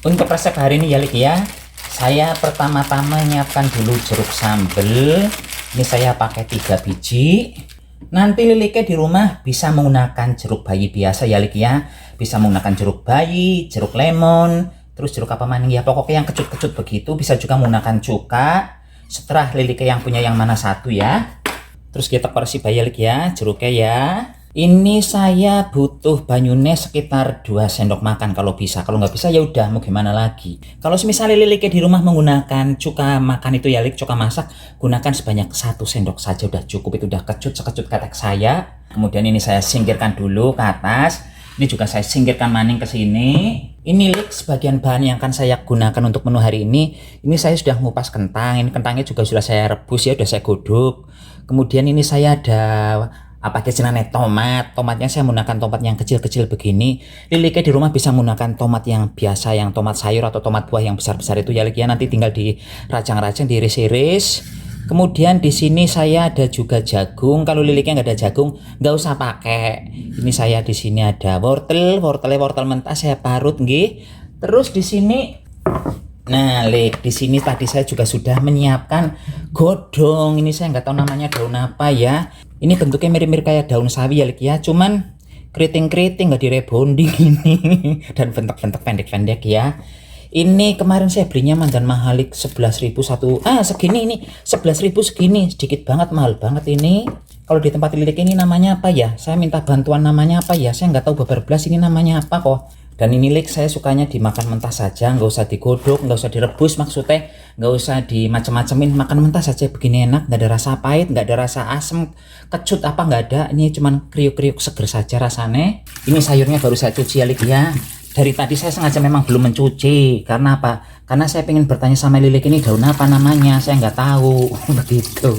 Untuk resep hari ini ya Lik ya, saya pertama-tama nyiapkan dulu jeruk sambel. Ini saya pakai 3 biji. Nanti liliknya di rumah bisa menggunakan jeruk bayi biasa ya Lik ya. Bisa menggunakan jeruk bayi, jeruk lemon, terus jeruk apa maning ya, pokoknya yang kecut-kecut begitu. Bisa juga menggunakan cuka. Setelah liliknya yang punya yang mana satu ya. Terus kita koreksi bayi ya Lik ya, jeruknya ya. Ini saya butuh banyune sekitar 2 sendok makan kalau bisa. Kalau nggak bisa ya udah mau gimana lagi. Kalau misalnya liliknya di rumah menggunakan cuka makan itu ya Lik, cuka masak, gunakan sebanyak 1 sendok saja udah cukup. Itu udah kecut sekecut ketek saya. Kemudian ini saya singkirkan dulu ke atas. Ini juga saya singkirkan maning ke sini. Ini Lik sebagian bahan yang akan saya gunakan untuk menu hari ini. Ini saya sudah ngupas kentang. Ini kentangnya juga sudah saya rebus ya, sudah saya godok. Kemudian ini saya ada apa istilahnya tomatnya saya menggunakan tomat yang kecil-kecil begini. Liliknya di rumah bisa menggunakan tomat yang biasa, yang tomat sayur atau tomat buah yang besar-besar itu ya Lik ya, nanti tinggal dirajang-rajang, diiris-iris. Kemudian di sini saya ada juga jagung. Kalau liliknya nggak ada jagung nggak usah pakai. Ini saya di sini ada wortel mentah saya parut nggih. Terus di sini nah Lik, di sini tadi saya juga sudah menyiapkan godong. Ini saya nggak tahu namanya daun apa ya. Ini bentuknya mirip-mirip kayak daun sawi ya Lik ya, cuman keriting-keriting nggak direbonding ini dan bentuk-bentuk pendek-pendek ya. Ini kemarin saya belinya Mandan Mahalik 11.000 satu. Segini ini 11.000 segini, sedikit banget, mahal banget ini. Kalau di tempat lilik ini namanya apa ya? Saya minta bantuan namanya apa ya? Saya nggak tahu babar belas ini namanya apa kok. Dan ini Lik saya sukanya dimakan mentah saja, nggak usah digodok, nggak usah direbus, maksudnya nggak usah dimacem-macemin, makan mentah saja begini enak, nggak ada rasa pahit, nggak ada rasa asem, kecut apa nggak ada. Ini cuman kriuk-kriuk seger saja rasanya. Ini sayurnya baru saya cuci ya Lik ya. Dari tadi saya sengaja memang belum mencuci, karena apa? Karena saya ingin bertanya sama lilik ini daun apa namanya, saya nggak tahu begitu.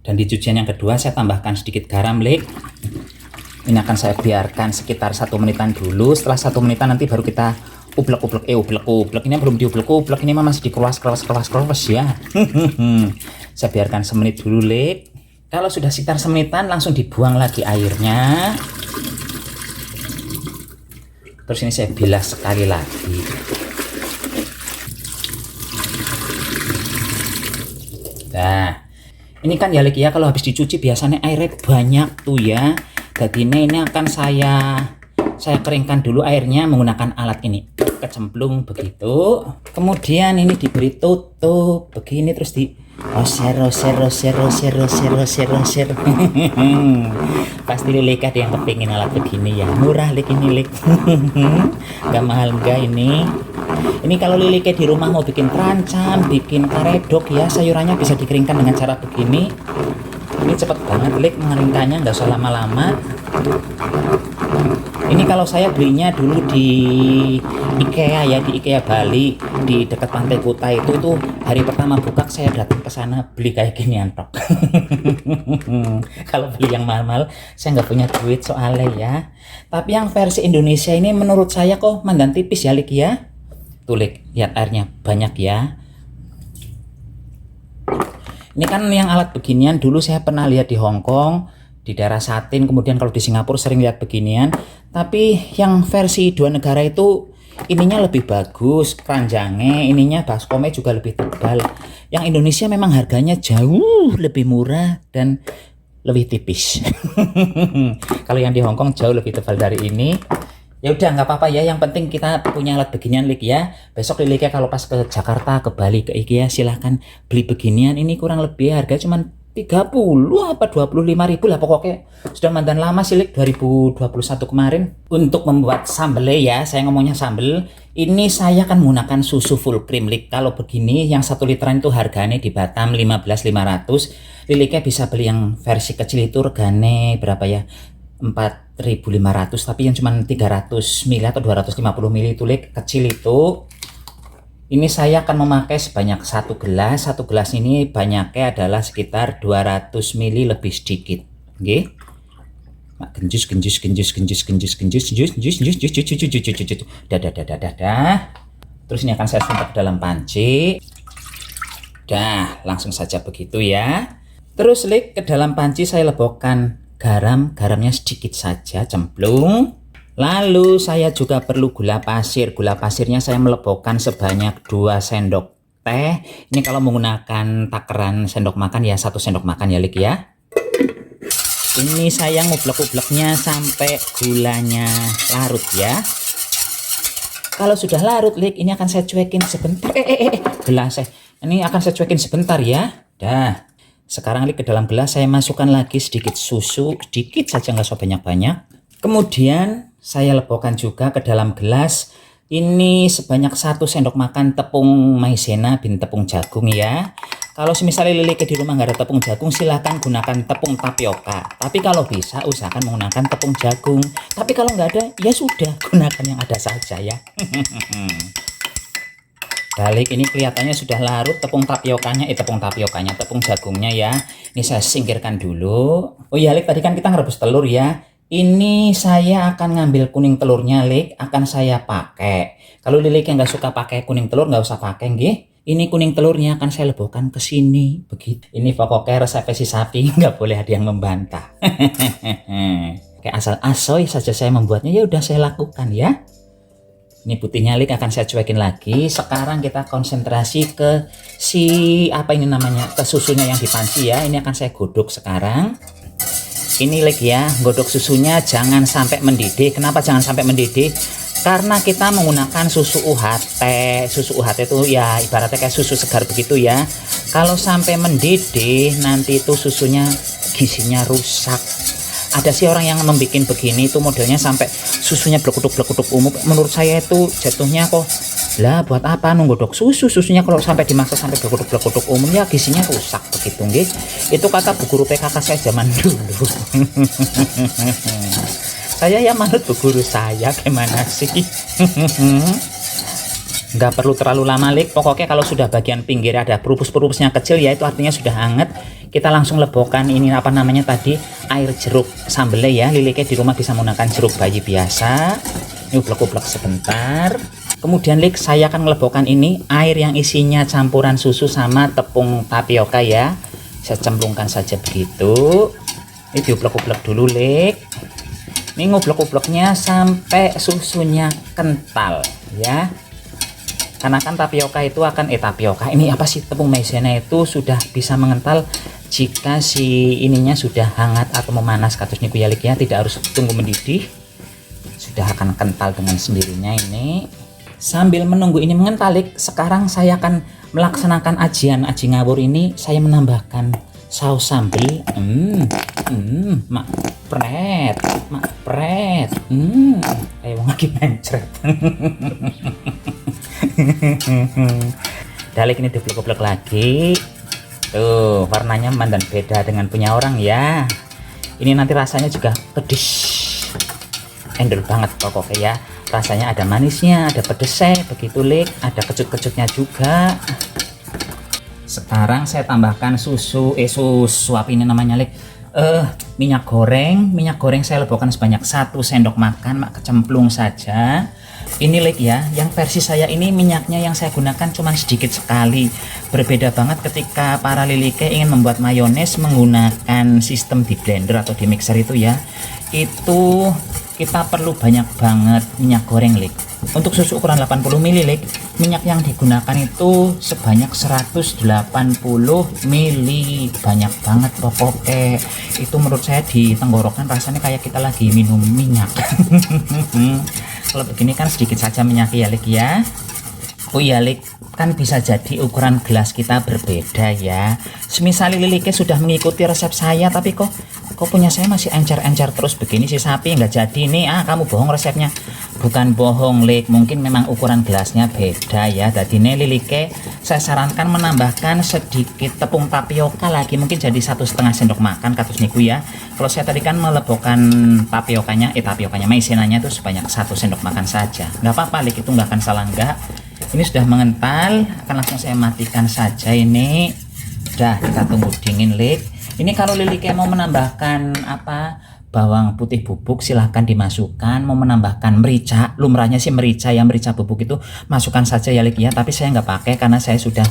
Dan di cucian yang kedua saya tambahkan sedikit garam Lik. Ini akan saya biarkan sekitar 1 menitan dulu. Setelah 1 menitan nanti baru kita ublek-ublek. Ini belum diublek-ublek, ini masih dikeluas ya. Saya biarkan semenit dulu Lik. Kalau sudah sekitar semenitan langsung dibuang lagi airnya. Terus ini saya bilas sekali lagi. Nah, ini kan ya Lik ya, kalau habis dicuci biasanya airnya banyak tuh ya. Jadi ini akan saya keringkan dulu airnya menggunakan alat ini, kecemplung begitu. Kemudian ini diberi tutup begini, terus di roser. Pasti Lilik ada yang kepingin alat begini ya, murah Lik ini Lik. Gak mahal enggak ini. Ini kalau Liliknya di rumah mau bikin kerancam, bikin karedok ya, sayurannya bisa dikeringkan dengan cara begini. Ini cepet banget Lik mengeringkannya, nggak usah lama-lama. Ini kalau saya belinya dulu di IKEA ya, di IKEA Bali, di dekat Pantai Kuta itu hari pertama buka saya datang ke sana beli kayak ginian tok. Kalau beli yang mahal-mahal saya nggak punya duit soalnya ya. Tapi yang versi Indonesia ini menurut saya kok mandan tipis ya Lik ya. Tuh Lik, lihat airnya banyak ya. Ini kan yang alat beginian dulu saya pernah lihat di Hong Kong, di daerah Satin, kemudian kalau di Singapura sering lihat beginian. Tapi yang versi 2 negara itu ininya lebih bagus, keranjangnya, ininya baskomnya juga lebih tebal. Yang Indonesia memang harganya jauh lebih murah dan lebih tipis. Kalau yang di Hong Kong jauh lebih tebal dari ini. Ya udah nggak apa-apa ya, yang penting kita punya alat beginian Lik ya. Besok Liliknya kalau pas ke Jakarta, ke Bali, ke IKEA silahkan beli beginian. Ini kurang lebih harga cuman 30 apa 25.000 lah pokoknya. Sudah mandan lama sih Lik, 2021 kemarin. Untuk membuat sambel ya, saya ngomongnya sambel. Ini saya akan menggunakan susu full cream Lik. Kalau begini yang 1 literan itu harganya di Batam 15.500. Liliknya bisa beli yang versi kecil itu regane berapa ya? 4.500, tapi yang cuma 300 ml atau 250 ml itu Lik, kecil itu. Ini saya akan memakai sebanyak 1 gelas. 1 gelas ini banyaknya adalah sekitar 200 ml lebih sedikit. Oke. Genjus. Dah. Terus ini akan saya tumpah ke dalam panci. Dah, langsung saja begitu ya. Terus Lik, ke dalam panci saya lebokkan garamnya sedikit saja, cemplung. Lalu saya juga perlu gula pasir. Gula pasirnya saya melebokkan sebanyak 2 sendok teh. Ini kalau menggunakan takaran sendok makan ya 1 sendok makan ya Lik ya. Ini saya ngublek-ubleknya sampai gulanya larut ya. Kalau sudah larut Lik, ini akan saya cuekin sebentar. Gelas ini akan saya cuekin sebentar ya. Dah. Sekarang Lik, ke dalam gelas saya masukkan lagi sedikit susu, sedikit saja, nggak usah banyak-banyak. Kemudian saya lebokkan juga ke dalam gelas ini sebanyak 1 sendok makan tepung maizena bin tepung jagung ya. Kalau misalnya Lilike di rumah nggak ada tepung jagung, silahkan gunakan tepung tapioka. Tapi kalau bisa usahakan menggunakan tepung jagung. Tapi kalau nggak ada ya sudah, gunakan yang ada saja ya. Balik, ini kelihatannya sudah larut tepung tapiokanya, tepung jagungnya ya. Ini saya singkirkan dulu. Oh iya Lik, tadi kan kita ngerebus telur ya. Ini saya akan ngambil kuning telurnya Lik, akan saya pakai. Kalau Lilik yang nggak suka pakai kuning telur, nggak usah pakai nggih. Ini kuning telurnya akan saya lebokkan ke sini, begitu. Ini pokoknya resep si sapi, nggak boleh ada yang membantah. Kayak asal asoy saja saya membuatnya, ya udah saya lakukan ya. Ini putihnya Lik akan saya cuekin lagi. Sekarang kita konsentrasi ke apa ini namanya, ke susunya yang di panci ya. Ini akan saya godok sekarang. Ini Lik ya, godok susunya jangan sampai mendidih. Kenapa jangan sampai mendidih? Karena kita menggunakan susu UHT. Susu UHT itu ya ibaratnya kayak susu segar begitu ya. Kalau sampai mendidih nanti itu susunya gizinya rusak. Ada sih orang yang membuat begini itu modelnya sampai susunya blekutuk-blekutuk umum. Menurut saya itu jatuhnya kok lah buat apa nunggodok susunya kalau sampai dimasak sampai blekutuk-blekutuk umum ya gizinya rusak begitu nggih. Itu kata bu guru PKK saya zaman dulu. Saya ya manut bu guru saya, gimana sih? Nggak perlu terlalu lama Lik, pokoknya kalau sudah bagian pinggir ada perubus-perubusnya kecil ya itu artinya sudah hangat. Kita langsung lebokkan ini apa namanya tadi, air jeruk sambelnya ya. Lilike di rumah bisa menggunakan jeruk bayi biasa. Ini ublek-ublek sebentar. Kemudian Lik, saya akan melebokkan ini air yang isinya campuran susu sama tepung tapioka ya. Saya cemplungkan saja begitu. Ini diublek-ublek dulu Lik. Ini ngublek-ubleknya sampai susunya kental ya. Karena kan tapioka itu akan ini apa sih, tepung maizena itu sudah bisa mengental jika si ininya sudah hangat atau memanas katus niku ya Lik ya, tidak harus tunggu mendidih, sudah akan kental dengan sendirinya. Ini sambil menunggu ini mengental Lik, sekarang saya akan melaksanakan ajian aji ngawur ini. Saya menambahkan saus sambal, mak pret, kayak wong lagi mencret. Dalik ini diblek-blek lagi. Tuh, warnanya mandan beda dengan punya orang ya. Ini nanti rasanya juga pedes. Endol banget pokoknya ya. Rasanya ada manisnya, ada pedesnya, begitu Lik. Ada kecut-kecutnya juga. Sekarang saya tambahkan susu apa ini namanya Lik? Minyak goreng saya lebokkan sebanyak 1 sendok makan, mak kecemplung saja. Ini Lik ya, yang versi saya ini minyaknya yang saya gunakan cuma sedikit sekali. Berbeda banget ketika para Lilike ingin membuat mayones menggunakan sistem di blender atau di mixer itu ya. Itu kita perlu banyak banget minyak goreng Lik. Untuk susu ukuran 80 ml Lik, minyak yang digunakan itu sebanyak 180 ml. Banyak banget pokoknya. Itu menurut saya di tenggorokan rasanya kayak kita lagi minum minyak. Kalau begini kan sedikit saja minyak ya Lik ya. Oh iya Lik, kan bisa jadi ukuran gelas kita berbeda ya. Semisal Lilike sudah mengikuti resep saya tapi kok punya saya masih encer-encer terus begini si sapi, nggak jadi nih. Kamu bohong resepnya. Bukan bohong Lik, mungkin memang ukuran gelasnya beda ya. Jadi ini Lilike saya sarankan menambahkan sedikit tepung tapioka lagi, mungkin jadi 1,5 sendok makan katus niku ya. Kalau saya tadi kan melebokkan tapiokanya maizenanya itu sebanyak 1 sendok makan saja. Nggak apa-apa Lik, itu nggak akan salah nggak. Ini sudah mengental, akan langsung saya matikan saja ini. Udah, kita tunggu dingin Lik. Ini kalau Lilike mau menambahkan bawang putih bubuk silahkan dimasukkan. Mau menambahkan merica, lumrahnya sih merica ya, merica bubuk itu masukkan saja ya Lik ya. Tapi saya nggak pakai karena saya sudah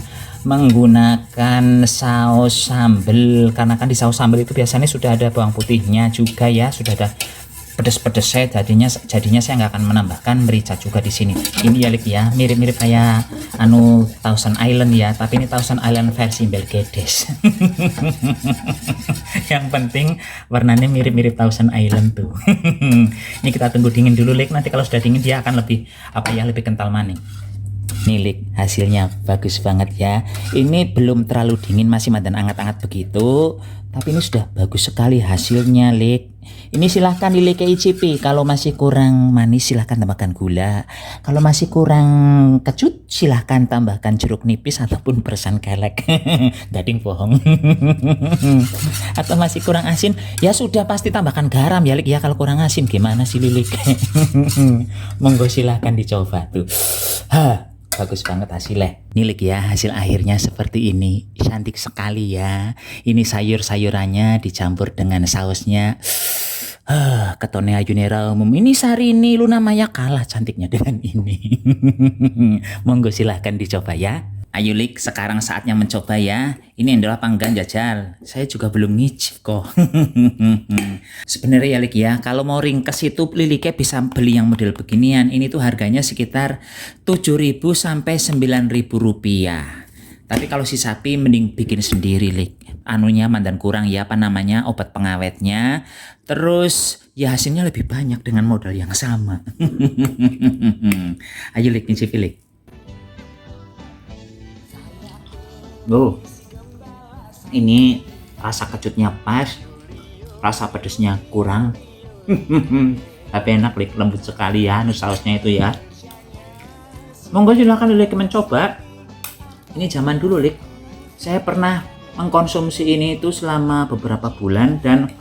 menggunakan saus sambal. Karena kan di saus sambal itu biasanya sudah ada bawang putihnya juga ya, sudah ada pedes-pedes saya jadinya saya nggak akan menambahkan merica juga di sini. Ini ya Lik ya, mirip-mirip kayak Thousand Island ya, tapi ini Thousand Island versi Belgedes. Yang penting warnanya mirip-mirip Thousand Island tuh. Ini kita tunggu dingin dulu Lik, nanti kalau sudah dingin dia akan lebih lebih kental maning. Nih Lik, hasilnya bagus banget ya. Ini belum terlalu dingin, masih mandan anget-anget begitu, tapi ini sudah bagus sekali hasilnya Lik. Ini silahkan Lik icipi. Kalau masih kurang manis silahkan tambahkan gula. Kalau masih kurang kecut silahkan tambahkan jeruk nipis ataupun persan kelek. Gading bohong. Atau masih kurang asin ya sudah pasti tambahkan garam ya Lik ya. Kalau kurang asin gimana sih Lik? Monggo silahkan dicoba tuh. Bagus banget hasilnya. Nih Lik ya, hasil akhirnya seperti ini. Cantik sekali ya. Ini sayur-sayurannya dicampur dengan sausnya. Ketone ayunera umum. Ini Sarini Luna Maya kalah cantiknya dengan ini. Monggo silahkan dicoba ya. Ayo Lik, sekarang saatnya mencoba ya. Ini endol apa enggak jajal? Saya juga belum ngicip kok. Sebenarnya ya Lik ya, kalau mau ringkes itu Liliknya bisa beli yang model beginian. Ini tuh harganya sekitar 7.000 sampai 9.000 rupiah. Tapi kalau si sapi mending bikin sendiri Lik. Anunya mandan kurang ya, obat pengawetnya. Terus ya hasilnya lebih banyak dengan modal yang sama. Ayo Lik, nyicipi Lik. Ini rasa kecutnya pas, rasa pedesnya kurang. Tapi enak Lik, lembut sekali ya sausnya itu ya. Monggo silakan Lik mencoba. Ini zaman dulu Lik, saya pernah mengkonsumsi ini itu selama beberapa bulan, dan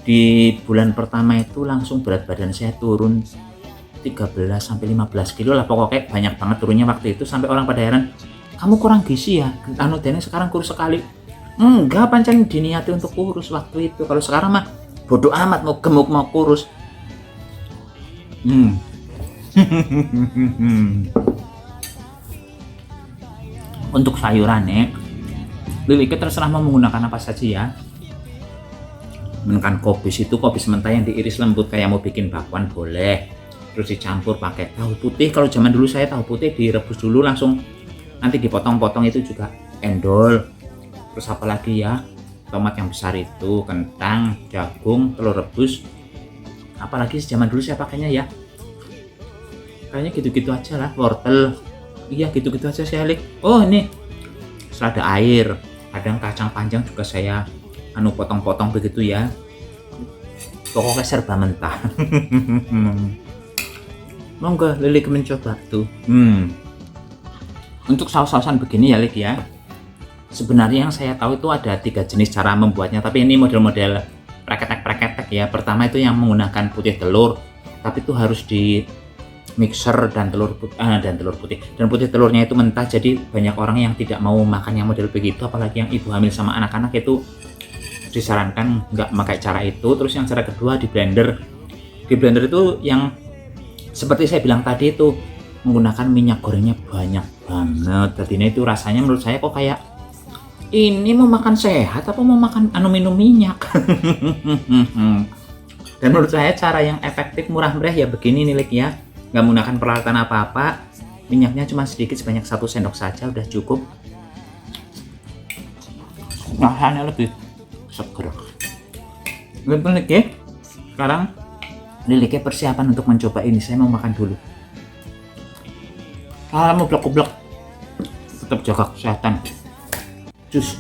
di bulan pertama itu langsung berat badan saya turun 13 sampai 15 kilo lah, pokoknya banyak banget turunnya waktu itu, sampai orang pada heran, kamu kurang gizi ya, Dene sekarang kurus sekali. Enggak, pancen diniati untuk kurus waktu itu. Kalau sekarang mah bodoh amat, mau gemuk mau kurus. Untuk sayurannya Liliknya terserah mau menggunakan apa saja ya. Menekan kobis itu kobis mentah yang diiris lembut, kayak mau bikin bakwan boleh. Terus dicampur pakai tahu putih. Kalau zaman dulu saya tahu putih direbus dulu langsung, nanti dipotong-potong itu juga endol. Terus apalagi ya, tomat yang besar itu, kentang, jagung, telur rebus. Apalagi zaman dulu saya pakainya ya, kayaknya gitu-gitu aja lah, wortel. Iya gitu-gitu aja saya Lik. Oh ini selada air, kadang kacang panjang juga saya potong-potong begitu ya. Pokoknya serba mentah. Monggo Lilik mencoba tuh. Untuk saus-sausan begini ya Lik ya, sebenarnya yang saya tahu itu ada 3 jenis cara membuatnya, tapi ini model-model preketek-preketek ya. Pertama itu yang menggunakan putih telur, tapi itu harus di mixer dan telur putih, dan putih telurnya itu mentah. Jadi banyak orang yang tidak mau makan yang model begitu, apalagi yang ibu hamil sama anak-anak, itu disarankan nggak pakai cara itu. Terus yang cara kedua di blender itu yang seperti saya bilang tadi itu menggunakan minyak gorengnya banyak banget. Tadinya itu rasanya menurut saya kok kayak ini mau makan sehat apa mau makan minum minyak. Dan menurut saya cara yang efektif murah meriah ya begini nih Lik ya, nggak menggunakan peralatan apa-apa, minyaknya cuma sedikit, sebanyak 1 sendok saja udah cukup. Rasanya lebih seger. Lik ya, sekarang Liliknya persiapan untuk mencoba ini. Saya mau makan dulu. Mau blok-blok, tetap jaga kesehatan. Cus.